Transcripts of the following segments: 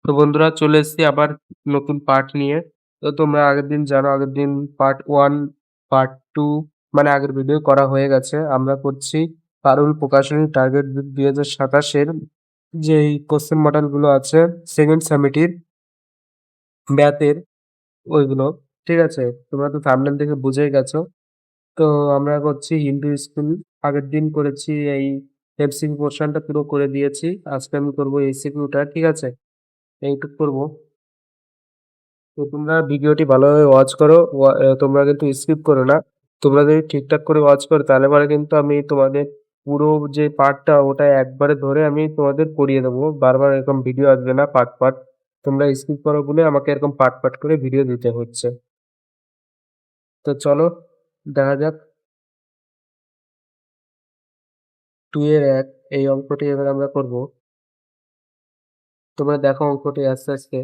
তো বন্ধুরা চলে এসেছি আবার নতুন পার্ট নিয়ে। তো তোমরা আগের দিন জানো আগের দিন পার্ট 1, পার্ট 2 মানে আগের ভিডিও করা হয়ে গেছে। আমরা করছি পারুল প্রকাশনী টার্গেট ২০২৭ এর যেই কোশ্চেন মডেল গুলো আছে সেকেন্ড সামিটির ম্যাথের ওইগুলো। ঠিক আছে? তোমরা তো থাম্বনেল দেখে বুঝেই গেছো। তো আমরা করছি হিন্দু স্কুল। আগের দিন করেছি এই এমসিকিউ পোরশনটা পুরো করে দিয়েছি। আজকে আমি করব এসিকিউটা। ঠিক আছে? এইটুক করব। তো তোমরা ভিডিওটি ভালোভাবে ওয়াচ করো। তোমরা কিন্তু স্কিপ করো না। তোমরা যদি ঠিকঠাক করে ওয়াচ করো তাহলে পরে কিন্তু আমি তোমাদের পুরো যে পার্টটা ওটা একবারে ধরে আমি তোমাদের করিয়ে দেবো। বারবার এরকম ভিডিও আসবে না পার্ট, পার্ট। তোমরা স্কিপ করো বলে আমাকে এরকম পার্ট, পার্ট করে ভিডিও দিতে হচ্ছে। তো চলো দেখা যাক 2 এর 1 এই অঙ্কটি এবার আমরা করব। তোমরা দেখো অঙ্কটি আস্তে, আস্তে।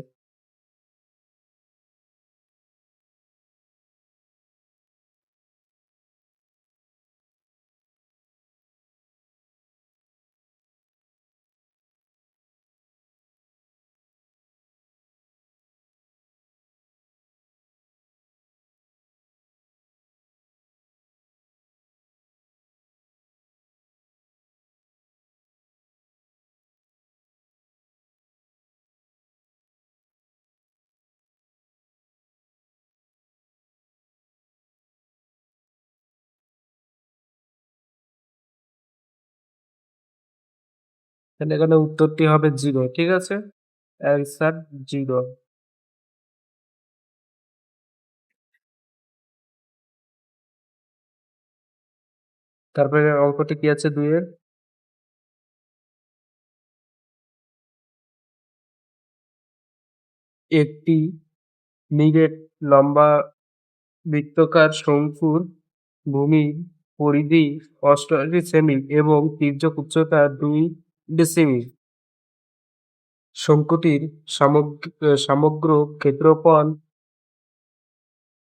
তাহলে এখানে উত্তরটি হবে 0, ঠিক আছে? অ্যান্সার 0। তারপরে অঙ্কটি কি আছে 2 এর? একটি নিরেট লম্বা বৃত্তাকার শঙ্কুর ভূমির পরিধি ৮৮ সেমি এবং তির্যক উচ্চতা ২ ডেসিমি। শঙ্কুটির সমগ্র ক্ষেত্রফল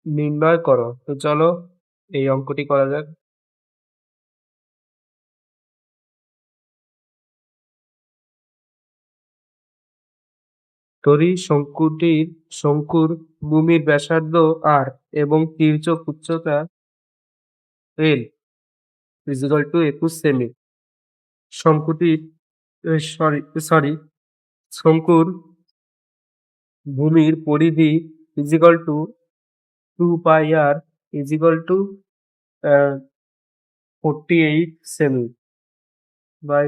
নির্ণয় করো। তো চলো এই অঙ্কটি করা যাক। ধরি শঙ্কুর ভূমির ব্যাসার্ধ আর এবং তির্যক উচ্চতা এল ইকুয়াল টু ২১ সেমি। শঙ্কুটির সরি সরি শঙ্কুর ভূমির পরিধি equal to 2 pi R equal to 48 সেমি by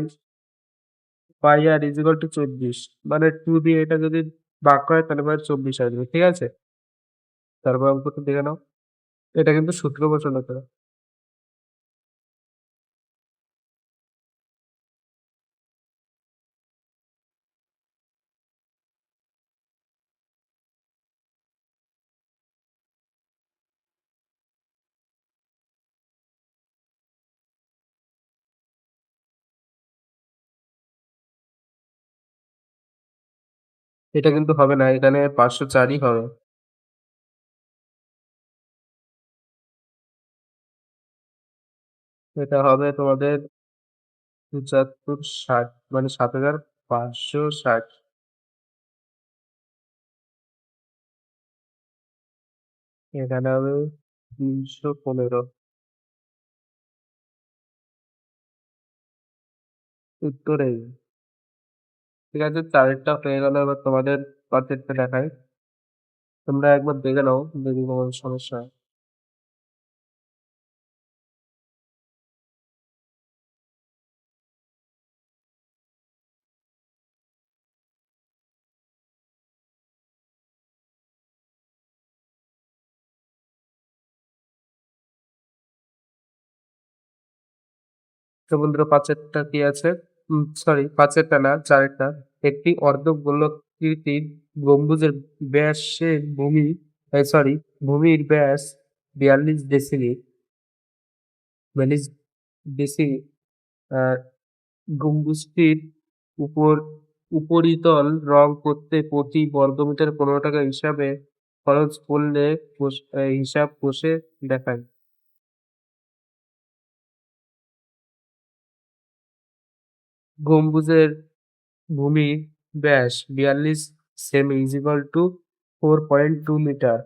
pi R equal to 24, মানে 2 দিয়ে এটা যদি ভাগ করে তাহলে পরে 24 আসবে। ঠিক আছে? তারপর অঙ্কটা দেখে নাও। এটা কিন্তু সূত্র বসানো তো। এটা কিন্তু হবে না, এখানে 504ই হবে। এটা হবে তোমাদের 75, 60, মানে 7560। এখানে হবে 315। উত্তর এই। ঠিক আছে, চারেরটা হয়ে গেল। এবার তোমাদের পাঁচেরটা দেখাই। তোমরা একবার দেখে নাও যদি কোনো সমস্যা হয়। তো বন্ধুরা পাঁচেরটা কি আছে? সরি, পাঁচেরটা না, চারেরটা। একটি অর্ধগোলকৃতির গম্বুজের ব্যাসের ভূমির ব্যাস ৪২ ডেসিমিটার, ৪২ ডেসিমিটার। আহ, গম্বুজটির উপর উপরিতল রং করতে প্রতি বর্গমিটার ১৫ টাকা হিসাবে খরচ করলে হিসাব কষে দেখায়। গম্বুজের ভূমির ব্যাস ৪২ সেমি ইজ ইকুয়াল টু 4.2 মিটার।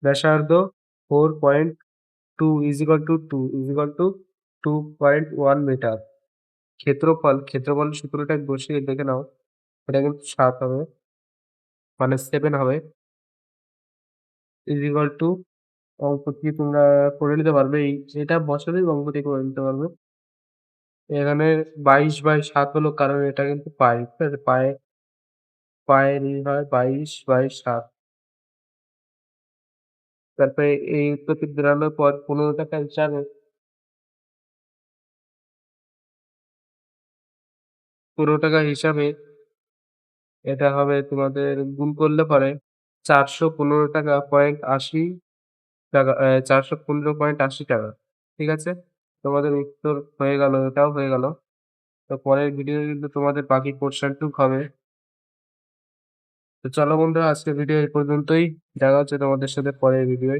ব্যাসার্ধ 4.2 is equal to 2 is equal to 2.1 metre. ক্ষেত্রফলের সূত্রটা বসিয়ে দেখে নাও। এটা কিন্তু 7 হবে, মানে 7 হবে ইজ ইকুয়াল টু, অঙ্ক দিয়ে তোমরা করে নিতে পারবে। এটা বসালেই অঙ্ক দিয়ে করে নিতে পারবে। এখানে 22/7 হলো, কারণ এটা কিন্তু পাই, ঠিক আছে? পায়ের হয় 22/7। তারপরে এই উত্তরটি বেরানোর পর 15 টাকা হিসাবে 15 টাকা হিসাবে এটা হবে তোমাদের গুণ করলে পরে 415 টাকা পয়েন্ট 80 টাকা, 415.80 টাকা। ঠিক আছে? তোমাদের উত্তর হয়ে গেল, এটাও হয়ে গেল। তো পরের ভিডিও কিন্তু তোমাদের বাকি পোরশন টুক হবে। তো চলো বন্ধুরা, আজকের ভিডিও এই পর্যন্তই। দেখা হচ্ছে তোমাদের সাথে পরের ভিডিওয়।